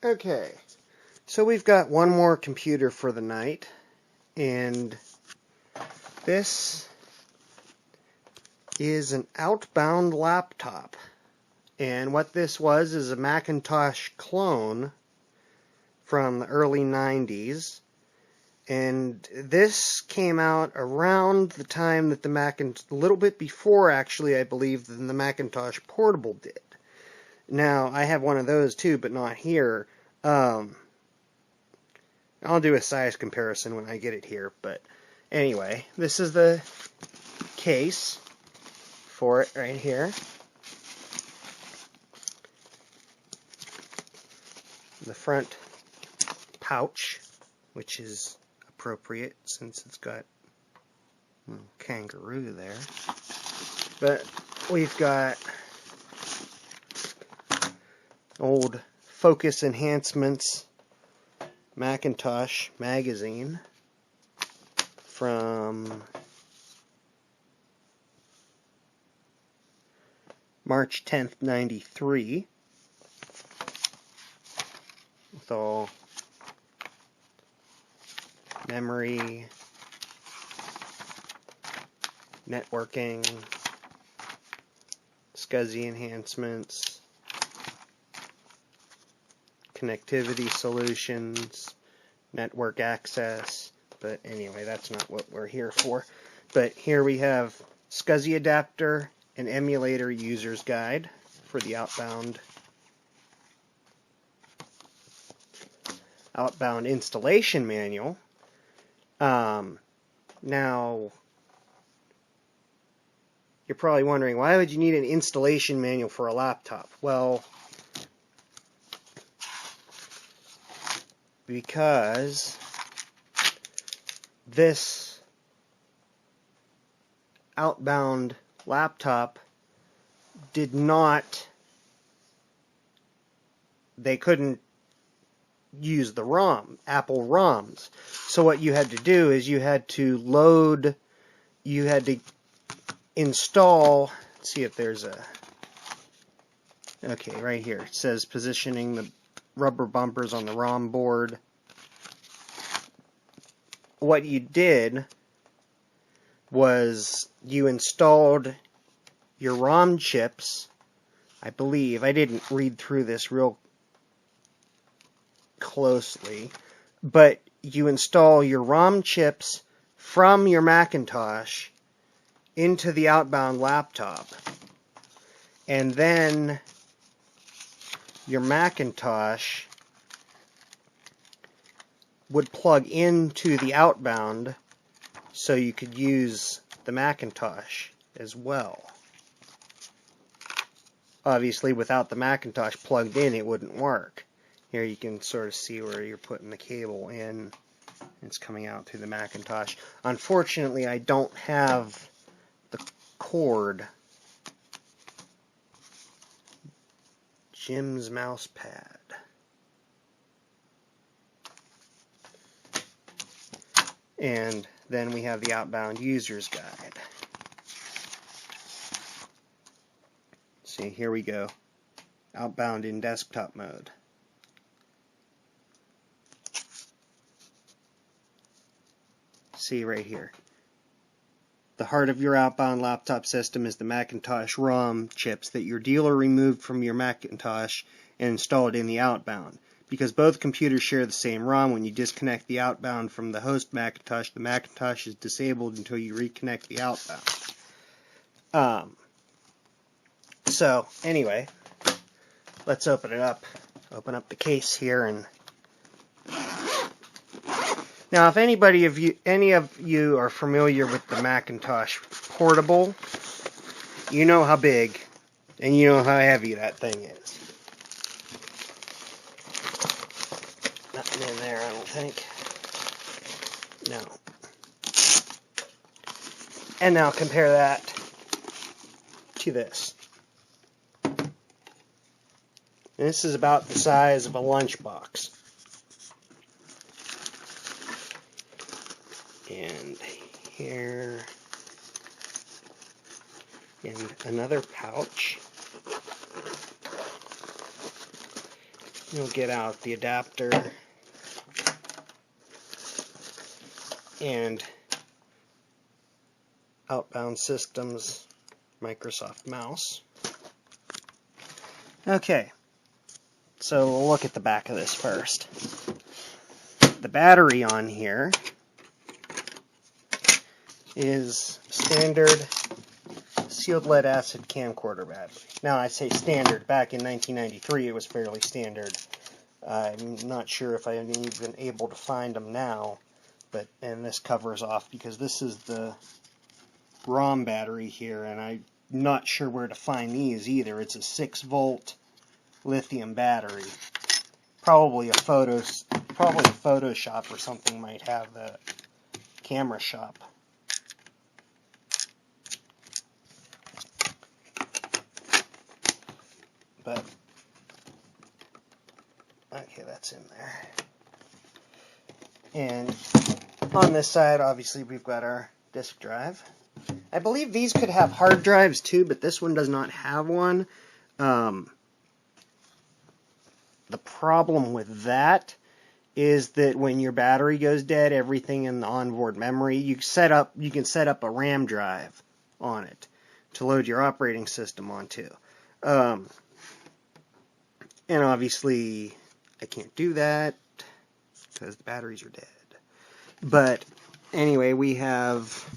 Okay, so we've got one more computer for the night, and this is an Outbound Laptop. And what this was is a Macintosh clone from the early 90s. And this came out around the time that the Macintosh, a little bit before actually, I believe, than the Macintosh Portable did. Now, I have one of those too, but not here. I'll do a size comparison when I get it here, but anyway, this is the case for it right here. The front pouch, which is appropriate since it's got a little kangaroo there. But we've got old Focus Enhancements Macintosh magazine from March 10th, 93, with all memory, networking, SCSI enhancements, connectivity solutions, network access. But anyway, that's not what we're here for. But here we have SCSI adapter and emulator user's guide for the Outbound installation manual. Now, you're probably wondering, why would you need an installation manual for a laptop? Well, because this Outbound laptop did not, they couldn't use the ROM, Apple ROMs. So what you had to do is you had to install, let's see if there's a, okay, right here, it says positioning the rubber bumpers on the ROM board. What you did was you installed your ROM chips, I believe. I didn't read through this real closely, but you install your ROM chips from your Macintosh into the Outbound laptop, and then your Macintosh would plug into the Outbound so you could use the Macintosh as well. Obviously, without the Macintosh plugged in, it wouldn't work. Here you can sort of see where you're putting the cable in. It's coming out through the Macintosh. Unfortunately, I don't have the cord. Jim's mouse pad. And then we have the Outbound user's guide. See, here we go. Outbound in desktop mode. See right here. The heart of your Outbound laptop system is the Macintosh ROM chips that your dealer removed from your Macintosh and installed in the Outbound. Because both computers share the same ROM, when you disconnect the Outbound from the host Macintosh, the Macintosh is disabled until you reconnect the Outbound. So, anyway, let's open it up. Open up the case here, and now, if any of you are familiar with the Macintosh Portable, you know how big and you know how heavy that thing is. Nothing in there, I don't think. No. And now compare that to this. And this is about the size of a lunchbox. And here, and another pouch. you'll get out the adapter and Outbound Systems Microsoft mouse. Okay, so we'll look at the back of this first. The battery on here is standard sealed lead acid camcorder battery. Now I say standard, back in 1993 it was fairly standard. I'm not sure if I'm even able to find them now, and this covers off because this is the ROM battery here, and I'm not sure where to find these either. It's a 6-volt lithium battery. Probably a Photoshop or something might have the camera shop. But okay, that's in there. And on this side, obviously, we've got our disk drive. I believe these could have hard drives too, but this one does not have one. The problem with that is that when your battery goes dead, everything in the onboard memory, you can set up a RAM drive on it to load your operating system onto. And obviously, I can't do that because the batteries are dead. But anyway, we have,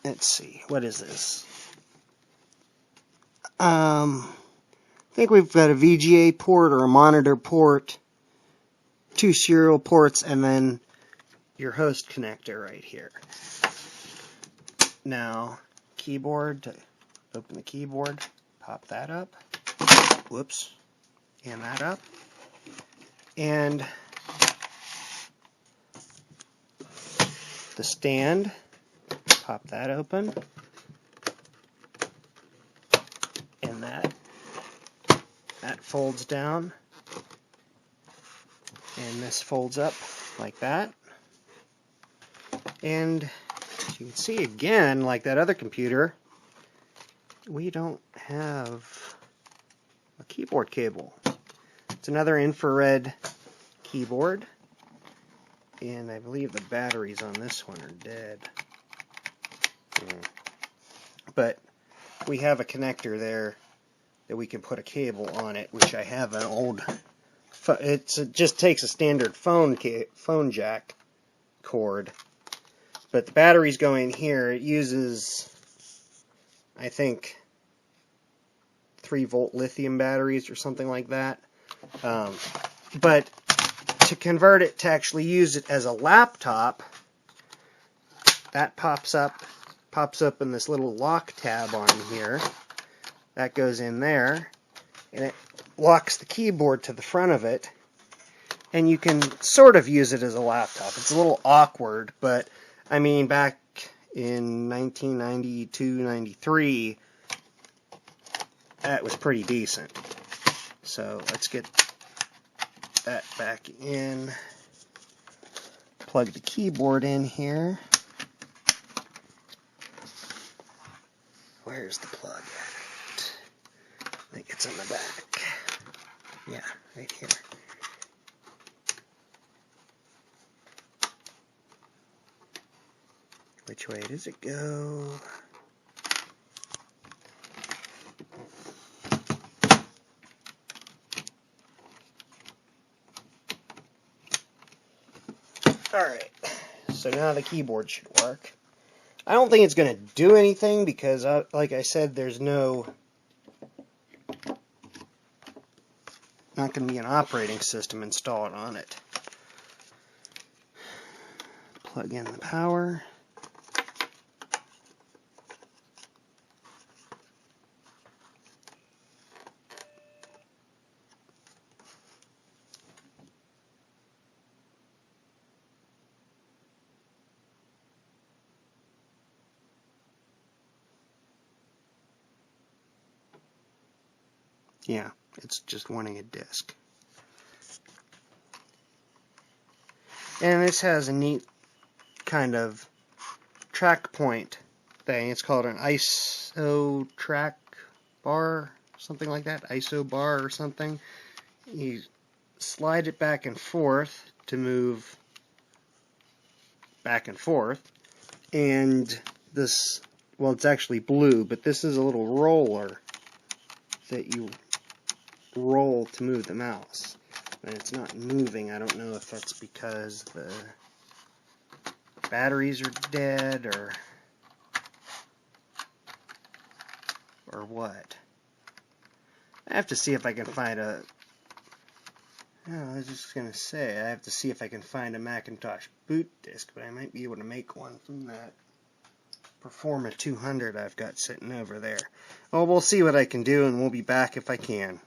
let's see, what is this? I think we've got a VGA port or a monitor port, 2 serial ports, and then your host connector right here. Now, keyboard, to open the keyboard, pop that up. Whoops. And that up. And the stand, pop that open. And that folds down. And this folds up like that. And as you can see again, like that other computer, we don't have a keyboard cable. It's another infrared keyboard, and I believe the batteries on this one are dead. But we have a connector there that we can put a cable on it, which I have an old. It just takes a standard phone jack cord, but the batteries go in here. It uses, I think, 3-volt lithium batteries or something like that. But to convert it to actually use it as a laptop, that pops up in this little lock tab on here. That goes in there, and it locks the keyboard to the front of it, and you can sort of use it as a laptop. It's a little awkward, but I mean, back in 1992-93, that was pretty decent. So let's get that back in. Plug the keyboard in here. Where's the plug at? I think it's in the back. Yeah, right here. Which way does it go? Alright, so now the keyboard should work. I don't think it's going to do anything because, like I said, there's not going to be an operating system installed on it. Plug in the power. Yeah, it's just wanting a disk. And this has a neat kind of track point thing. It's called an ISO track bar, something like that, ISO bar or something. you slide it back and forth to move back and forth, and this, well, it's actually blue, but this is a little roller that you roll to move the mouse. And it's not moving. I don't know if that's because the batteries are dead or what. I have to see if I can find a... I was just going to say, I have to see if I can find a Macintosh boot disk, but I might be able to make one from that Performa 200 I've got sitting over there. Well, we'll see what I can do, and we'll be back if I can.